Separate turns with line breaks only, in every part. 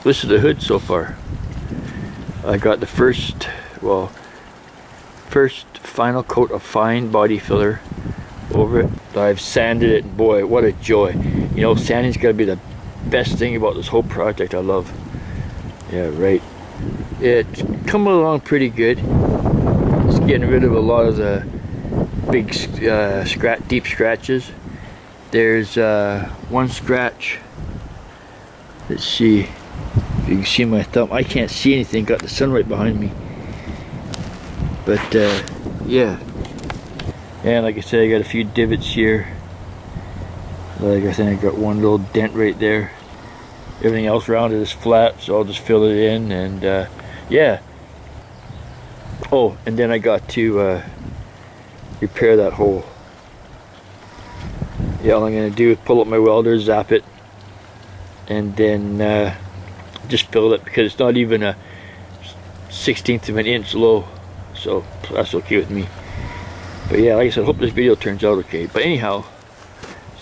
this is the hood so far. I got the first final coat of fine body filler over it. I've sanded it, and boy, what a joy. You know, sanding's got to be the best thing about this whole project. I love. Yeah, right. It's coming along pretty good. It's getting rid of a lot of the big deep scratches. There's one scratch. Let's see if you can see my thumb. I can't see anything, got the sun right behind me. But yeah. And like I said, I got a few divots here. Like I think I got one little dent right there. Everything else around it is flat, so I'll just fill it in, and yeah. Oh, and then I got to repair that hole. Yeah, all I'm gonna do is pull up my welder, zap it, and then just fill it, because it's not even a 1/16 of an inch low, so that's okay with me. But yeah, like I said, I hope this video turns out okay. But anyhow,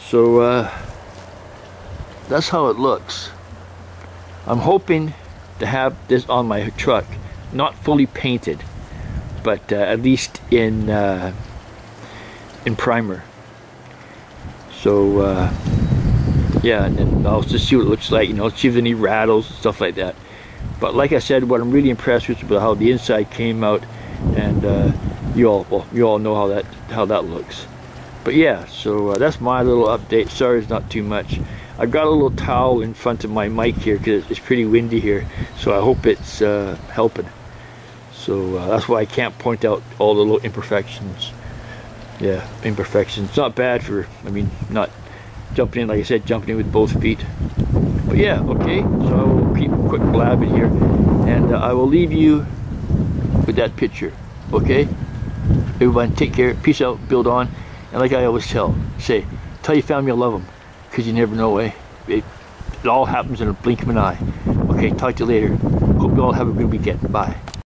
so that's how it looks. I'm hoping to have this on my truck, not fully painted, but at least in primer. So yeah, and then I'll just see what it looks like, you know, see if there's any rattles and stuff like that. But like I said, what I'm really impressed with is about how the inside came out, and you all know how that looks. But yeah, so that's my little update. Sorry it's not too much. I've got a little towel in front of my mic here because it's pretty windy here, so I hope it's helping. So that's why I can't point out all the little imperfections. Yeah, imperfections. It's not bad for, I mean, not jumping in, like I said, jumping in with both feet. But yeah, okay, so I will keep a quick blab in here, and I will leave you with that picture, okay? Everyone take care, peace out, build on, and like I always tell your family you love them, because you never know, it all happens in a blink of an eye. Okay, talk to you later. Hope you all have a good weekend. Bye.